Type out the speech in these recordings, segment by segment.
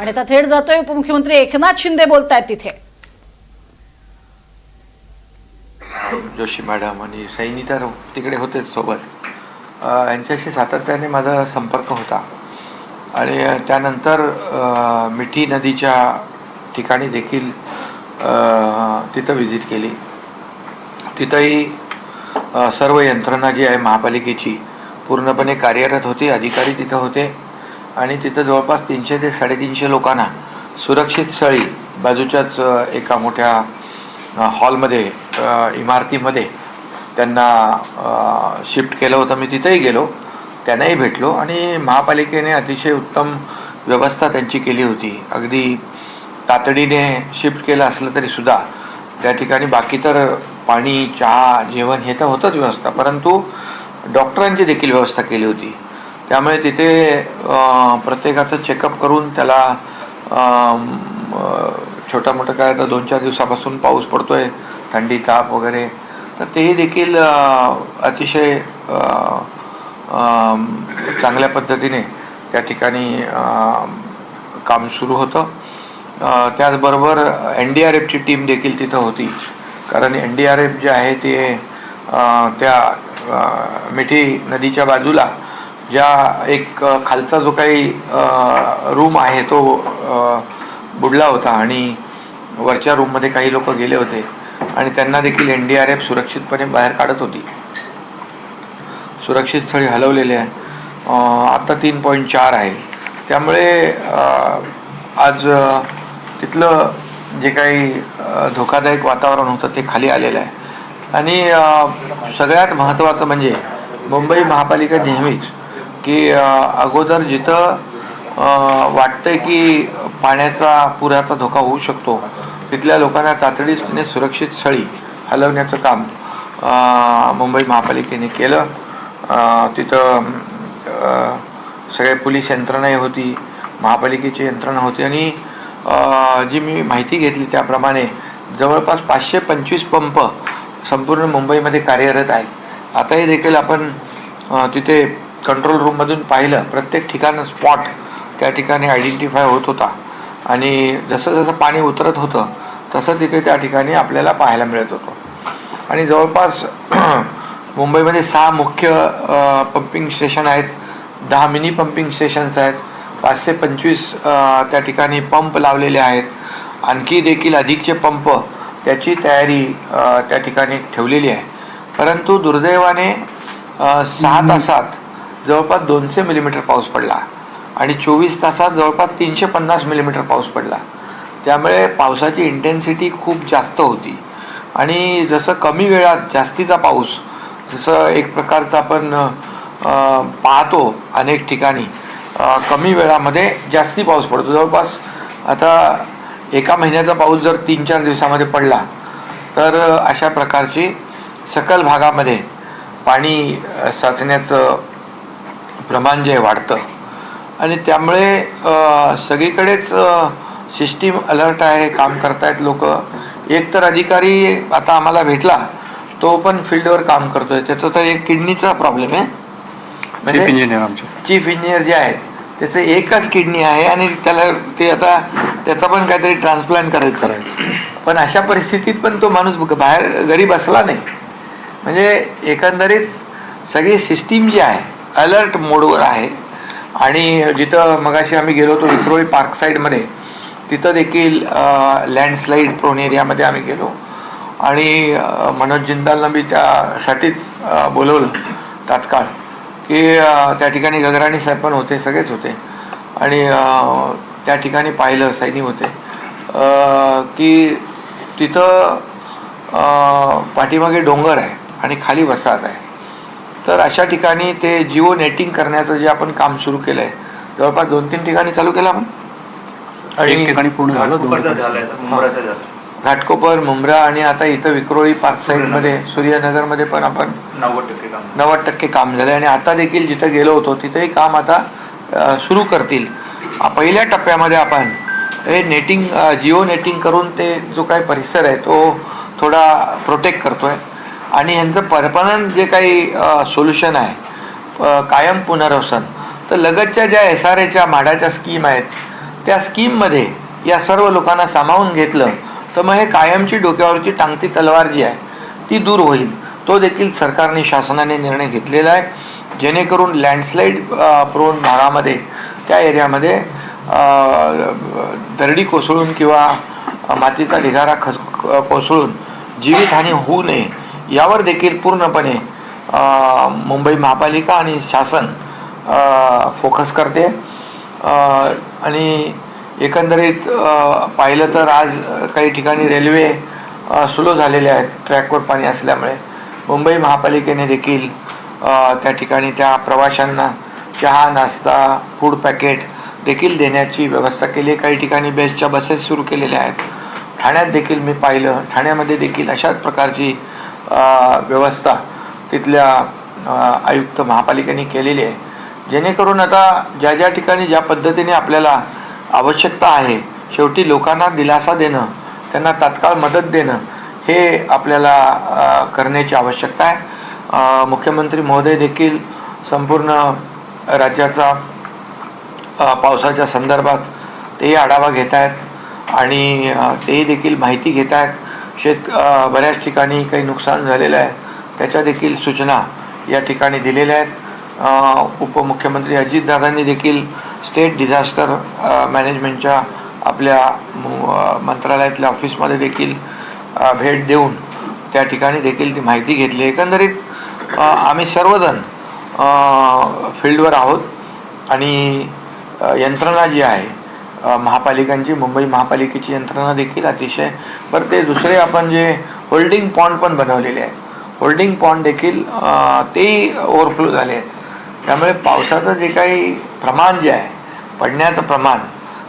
आणि आता थेट जातोय उपमुख्यमंत्री एकनाथ शिंदे बोलतायत तिथे. जोशी मॅडम आणि सैनी तर तिकडे होतेच सोबत. यांच्याशी सातत्याने माझा संपर्क होता आणि त्यानंतर मिठी नदीच्या ठिकाणी देखील तिथं व्हिजिट केली. तिथंही सर्व यंत्रणा जी आहे महापालिकेची पूर्णपणे कार्यरत होती. अधिकारी तिथं होते आणि तिथं जवळपास 300 ते 350 लोकांना सुरक्षित स्थळी बाजूच्याच एका मोठ्या हॉलमध्ये इमारतीमध्ये त्यांना शिफ्ट केलं होतं. मी तिथेही गेलो, त्यांनाही भेटलो आणि महापालिकेने अतिशय उत्तम व्यवस्था त्यांची केली होती. अगदी तातडीने शिफ्ट केलं असलं तरीसुद्धा त्या ठिकाणी बाकी तर पाणी, चहा, जेवण हे तर होतंच व्यवस्था, परंतु डॉक्टरांची देखील व्यवस्था केली होती. त्यामुळे तिथे प्रत्येकाचं चेकअप करून त्याला छोटा मोठं काय तर 2-4 दिवसापासून पाऊस पडतोय, थंडी, ताप वगैरे, तर तेही देखील अतिशय चांगल्या पद्धतीने त्या ठिकाणी काम सुरू होतं. त्याचबरोबर NDRFची टीम देखील तिथं होती, कारण NDRF जे आहे ते त्या मिठी नदीच्या बाजूला ज्या एक खालचा जो काही रूम आहे तो बुडला होता आणि वरच्या रूममध्ये काही लोक गेले होते आणि त्यांना देखील NDRF सुरक्षितपणे बाहेर काढत होती. सुरक्षित स्थळी हलवलेले आहे. आता 3.4 आहे. त्यामुळे आज तिथलं जे काही धोकादायक वातावरण होतं ते खाली आलेलं आहे. आणि सगळ्यात महत्त्वाचं म्हणजे मुंबई महापालिका नेहमीच की अगोदर जिथं वाटतंय की पाण्याचा पुराचा धोका होऊ शकतो तिथल्या लोकांना तातडीने सुरक्षित स्थळी हलवण्याचं काम मुंबई महापालिकेने केलं. तिथं सगळे पोलीस यंत्रणाही होती, महापालिकेची यंत्रणा होती आणि जी मी माहिती घेतली त्याप्रमाणे जवळपास 525 पंप संपूर्ण मुंबईमध्ये कार्यरत आहेत. आताही देखील आपण तिथे कंट्रोल रूममधून पाहिलं, प्रत्येक ठिकाण स्पॉट त्या ठिकाणी आयडेंटिफाय होत होता आणि जसं जसं पाणी उतरत होतं तसं तिथे त्या ठिकाणी आपल्याला पाहायला मिळत होतं. आणि जवळपास मुंबईमध्ये 6 मुख्य पंपिंग स्टेशन आहेत, 10 मिनी पंपिंग स्टेशन्स आहेत, 525 त्या ठिकाणी पंप लावलेले आहेत. आणखी देखील अधिकचे पंप त्याची तयारी त्या ठिकाणी ठेवलेली आहे. परंतु दुर्दैवाने 6 तासात जवळपास 200 मिलीमीटर पाऊस पडला आणि 24 तासात जवळपास 350 मिलीमीटर पाऊस पडला. त्यामुळे पावसाची इंटेन्सिटी खूप जास्त होती आणि जसं कमी वेळात जास्तीचा पाऊस, जसं एक प्रकारचा आपण पाहतो अनेक ठिकाणी कमी वेळामध्ये जास्ती पाऊस पडतो. जवळपास आता एका महिन्याचा पाऊस जर 3-4 दिवसामध्ये पडला तर अशा प्रकारची सकल भागामध्ये पाणी साचण्याचं प्रमाण जे वाढतं आणि त्यामुळे सगळीकडेच सिस्टीम अलर्ट आहे, काम करतायत लोक. एक तर अधिकारी आता आम्हाला भेटला, तो पण फील्डवर काम करतोय. त्याचं तर एक किडनीचा प्रॉब्लेम आहे, म्हणजे चीफ इंजिनियर जे आहे त्याचं एकच किडनी आहे आणि त्याला ते आता त्याचा पण काहीतरी ट्रान्सप्लांट करायचं. पण अशा परिस्थितीत पण तो माणूस बाहेर घरी बसला नाही. म्हणजे एकंदरीत सगळी सिस्टीम जी आहे अलर्ट मोडवर आहे. आणि जिथं मगाशी आम्ही गेलो होतो विक्रोळी पार्क साईडमध्ये, तिथं देखील लँडस्लाईड प्रोन एरियामध्ये आम्ही गेलो आणि मनोज जिंदालनं मी त्यासाठीच बोलवलं तात्काळ की त्या ठिकाणी गगराणी साहेब पण होते, सगळेच होते आणि त्या ठिकाणी पाहिलं, सैनी होते की तिथं पाठीमागे डोंगर आहे आणि खाली वसाहत आहे. तर अशा ठिकाणी ते जिओ नेटिंग करण्याचं जे आपण काम सुरू केलं आहे, जवळपास 2-3 ठिकाणी चालू केलं आपण आणि एक ठिकाणी पूर्ण झालं, घाटकोपर, मुंब्रा आणि आता इथं विक्रोळी पार्क साईडमध्ये सूर्यनगरमध्ये पण आपण 90% काम झालं. आणि आता देखील जिथं गेलो होतो तिथेही काम आता सुरू करतील. पहिल्या टप्प्यामध्ये आपण हे नेटिंग, जिओ नेटिंग करून ते जो काही परिसर आहे तो थोडा प्रोटेक्ट करतोय आणि यांचं परमनंट जे काही सोल्युशन आहे कायम पुनर्वसन, तर लगतच्या ज्या SRAच्या म्हाडाच्या स्कीम आहेत त्या स्कीममध्ये या सर्व लोकांना सामावून घेतलं तर मग हे कायमची डोक्यावरची टांगती तलवार जी आहे ती दूर होईल. तो देखील सरकारने शासनाने निर्णय घेतलेला आहे, जेणेकरून लँडस्लाईड प्रोन भागामध्ये त्या एरियामध्ये दरडी कोसळून किंवा मातीचा ढिगारा कोसळून जीवितहानी होऊ नये यावर देखील पूर्णपणे मुंबई महापालिका आणि शासन फोकस करते. आणि एकंदरीत पाहिलं तर आज काही ठिकाणी रेल्वे स्लो झालेल्या आहेत ट्रॅकवर पाणी असल्यामुळे. मुंबई महापालिकेने देखील त्या ठिकाणी त्या प्रवाशांना चहा नाश्ता फूड पॅकेट देखील देण्याची व्यवस्था केली. काही ठिकाणी बेस्टच्या बसेस सुरू केलेल्या आहेत. ठाण्यात देखील मी पाहिलं, ठाण्यामध्ये देखील अशाच प्रकारची व्यवस्था तिथल्या आयुक्त महापालिकेने केलेली आहे, जेणेकरून आता ज्या ज्या ठिकाणी ज्या पद्धतीने आपल्याला आवश्यकता आहे शेवटी लोकांना दिलासा देणं, त्यांना तात्काळ मदत देणं हे आपल्याला करण्याची आवश्यकता आहे. मुख्यमंत्री महोदय देखील संपूर्ण राज्याचा पावसाच्या संदर्भात तेही आढावा घेत आहेत आणि तेही देखील माहिती घेत आहेत. बऱ्याच ठिकाणी काही नुकसान झालेलं आहे त्याच्या देखील सूचना या ठिकाणी दिलेल्या आहेत. उपमुख्यमंत्री अजितदादांनी देखील स्टेट डिझास्टर मॅनेजमेंटच्या आपल्या मंत्रालयातल्या ऑफिसमध्ये देखील भेट देऊन त्या ठिकाणी देखील ती माहिती घेतली. एकंदरीत आम्ही सर्वजण फील्डवर आहोत आणि यंत्रणा जी आहे महापालिकांची, मुंबई महापालिकेची यंत्रणा देखील अतिशय बरं. ते दुसरे आपण जे होल्डिंग पॉन्ड पण बनवलेले आहेत, होल्डिंग पॉन्ड देखील तेही ओव्हरफ्लो झाले आहेत. त्यामुळे पावसाचं जे काही प्रमाण जे आहे पडण्याचं प्रमाण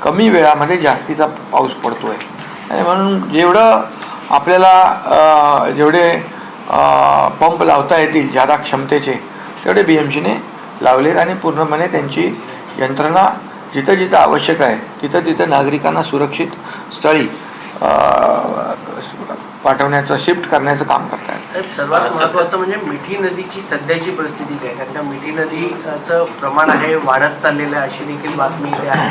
कमी वेळामध्ये जास्तीचा पाऊस पडतो आहे. आणि म्हणून जेवढं आपल्याला जेवढे पंप लावता येतील जादा क्षमतेचे तेवढे BMCने लावलेत आणि पूर्णपणे त्यांची यंत्रणा जिथं जिथं आवश्यक आहे तिथं तिथं नागरिकांना सुरक्षित स्थळी पाठवण्याचं शिफ्ट करण्याचं काम करत आहेत. सर्वात महत्त्वाचं म्हणजे मिठी नदीची सध्याची परिस्थिती काय, कारण त्या मिठी नदीचं प्रमाण आहे वाढत चाललेलं आहे अशी देखील बातमी इथे आहे.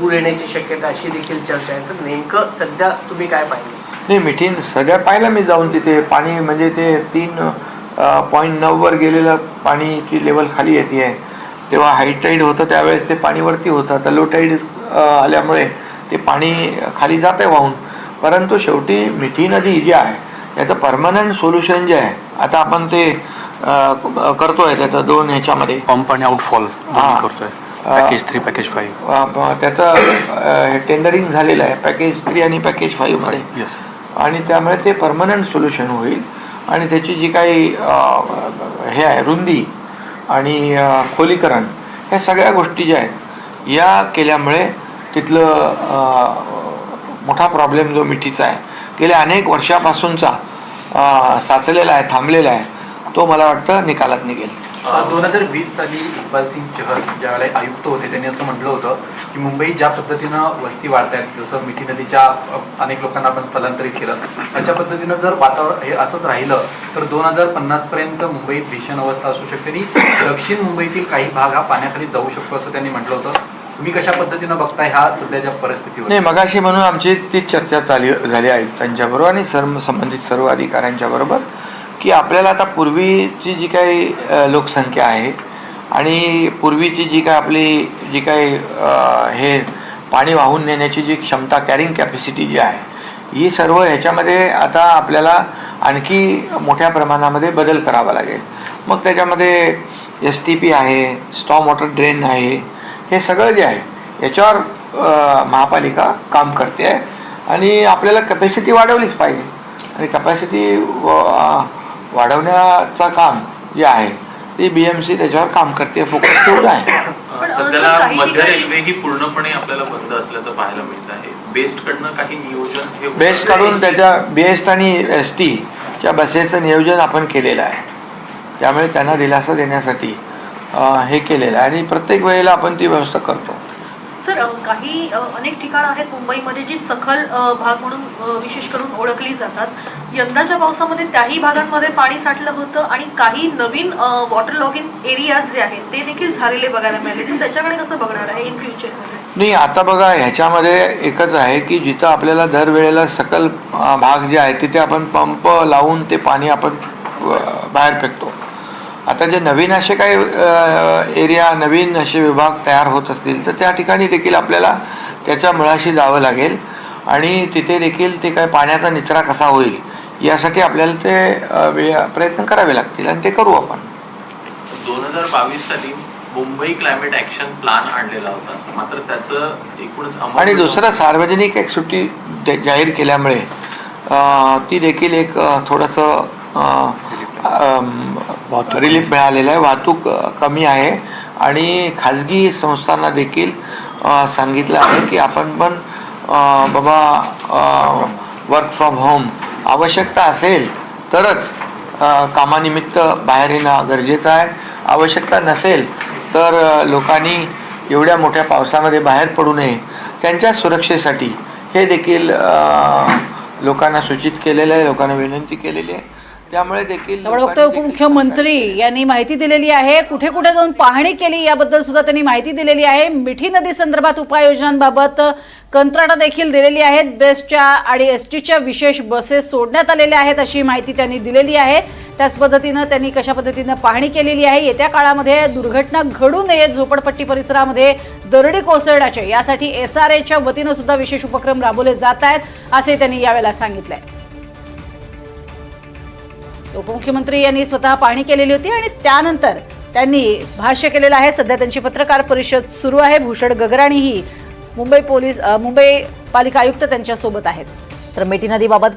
पूर येण्याची शक्यता अशी देखील चर्चा आहे. तर नेमकं सध्या तुम्ही काय पाहिलं? नाही, मिठी सध्या पाहिलं मी जाऊन तिथे पाणी म्हणजे ते 3.9 वर गेलेलं पाणीची लेवल खाली येते आहे. तेव्हा हाय टाईड होतं त्यावेळेस ते पाणी वरती होतं. आता लो टाईड आल्यामुळे ते पाणी खाली जात आहे वाहून. परंतु शेवटी मिठी नदी जी आहे याचं परमनंट सोल्युशन जे आहे आता आपण ते करतोय त्याचं 2 ह्याच्यामध्ये पंप आणि आउटफॉल करतोय. पॅकेज 3 पॅकेज 5 त्याचं टेंडरिंग झालेलं आहे पॅकेज 3 आणि पॅकेज 5 मध्ये. येस. आणि त्यामुळे ते परमनंट सोल्युशन होईल आणि त्याची जी काही हे आहे रुंदी आणि खोलीकरण ह्या सगळ्या गोष्टी ज्या आहेत या केल्यामुळे तिथलं मोठा प्रॉब्लेम जो मिठीचा आहे गेल्या अनेक वर्षापासूनचा साचलेला आहे थांबलेला आहे तो मला वाटतं निकालात निघेल. 2020 साली इक्बाल सिंग चहल ज्यावेळेला आयुक्त होते त्यांनी असं म्हटलं होतं की मुंबईत ज्या पद्धतीनं वस्ती वाढत आहेत जसं मिठी नदीच्या अनेक लोकांना आपण स्थलांतरित केलं अशा पद्धतीनं जर वातावरण हे असंच राहिलं तर 2050 पर्यंत मुंबईत भीषण अवस्था असू शकते आणि दक्षिण मुंबईतील काही भाग हा पाण्याखाली जाऊ शकतो असं त्यांनी म्हटलं होतं. तुम्ही कशा पद्धतीनं बघताय ह्या सध्याच्या परिस्थितीवर? नाही, मगाशी म्हणून आमची तीच चर्चा झाली आयुक्तांच्याबरोबर आणि संबंधित सर्व अधिकाऱ्यांच्या बरोबर की आपल्याला आता पूर्वीची जी काही लोकसंख्या आहे आणि पूर्वीची जी काय आपली जी काही हे पाणी वाहून नेण्याची जी क्षमता कॅरिंग कॅपॅसिटी जी आहे ही सर्व ह्याच्यामध्ये आता आपल्याला आणखी मोठ्या प्रमाणामध्ये बदल करावा लागेल. मग त्याच्यामध्ये STP आहे, स्टॉर्म वॉटर ड्रेन आहे, हे सगळं जे आहे याच्यावर महापालिका काम करते आहे आणि आपल्याला कॅपॅसिटी वाढवलीच पाहिजे आणि कॅपॅसिटी वाढवण्याचं काम जे आहे ते BMC त्याच्यावर काम करते, फोकस ठेवलं आहे. सध्याला मध्य रेल्वे ही पूर्णपणे आपल्याला बंद असल्याचं पाहायला मिळत आहे. बेस्टकडनं काही नियोजन हे बेस्ट काढून त्याच्या बेस्ट आणि ST च्या बसेचं नियोजन आपण केलेलं आहे. त्यामुळे त्यांना दिलासा देण्यासाठी हे केलेलं आहे आणि प्रत्येक वेळेला आपण ती व्यवस्था करतो. सर, काही अनेक ठिकाणं आहेत मुंबईमध्ये जी सखल भाग म्हणून विशेष करून ओळखली जातात. यंदाच्या पावसामध्ये त्याही भागांमध्ये पाणी साठलं होतं आणि काही नवीन वॉटर लॉगिंग एरियाज जे आहेत ते देखील झालेले बघायला मिळाले. तर त्याच्याकडे कसं बघणार आहे इन फ्युचरमध्ये? नाही, आता बघा ह्याच्यामध्ये एकच आहे की जिथं आपल्याला दरवेळेला सकल भाग जे आहे तिथे आपण पंप लावून ते पाणी आपण बाहेर फेकतो. आता जे नवीन असे काही एरिया, नवीन असे विभाग तयार होत असतील तर त्या ठिकाणी देखील आपल्याला त्याच्या मुळाशी जावं लागेल आणि तिथे देखील ते काय पाण्याचा निचरा कसा होईल यासाठी आपल्याला ते प्रयत्न करावे लागतील आणि ते करू आपण. 2022 साली मुंबई क्लायमेट ऍक्शन प्लॅन आणलेला होता, मात्र त्याचं एकूणच आणि दुसरं सार्वजनिक एक सुट्टी जाहीर केल्यामुळे ती देखील एक थोडंसं रिलीफ मिळालेलं आहे. वाहतूक कमी आहे आणि खाजगी संस्थांना देखील सांगितलं आहे की आपण पण बाबा वर्क फ्रॉम होम आवश्यकता असेल तरच कामानिमित्त बाहेर येणं गरजेचं आहे. आवश्यकता नसेल तर लोकांनी एवढ्या मोठ्या पावसामध्ये बाहेर पडू नये. त्यांच्या सुरक्षेसाठी हे देखील लोकांना सूचित केलेलं आहे, लोकांना विनंती केलेली आहे. त्यामुळे देखील बघतोय उपमुख्यमंत्री यांनी माहिती दिलेली आहे, कुठे कुठे जाऊन पाहणी केली याबद्दल सुद्धा त्यांनी माहिती दिलेली आहे. मिठी नदी संदर्भात उपाययोजनांबाबत कंत्राटा देखील दिलेली आहेत. बेस्टच्या आणि एसटीच्या विशेष बसेस सोडण्यात आलेल्या आहेत अशी माहिती त्यांनी दिलेली आहे. त्याच पद्धतीनं त्यांनी कशा पद्धतीनं पाहणी केलेली आहे. येत्या काळामध्ये दुर्घटना घडू नये, झोपडपट्टी परिसरामध्ये दरडी कोसळण्याचे यासाठी SRAच्या वतीनं सुद्धा विशेष उपक्रम राबवले जात आहेत असे त्यांनी यावेळेला सांगितलंय. उपमुख्यमंत्री यांनी स्वतः पाहणी केलेली होती आणि त्यानंतर त्यांनी भाष्य केलेलं आहे. सध्या त्यांची पत्रकार परिषद सुरू आहे. भूषण गगराणी ही मुंबई पालिका आयुक्त त्यांच्या सोबत आहेत. तर मिठी नदीबाबत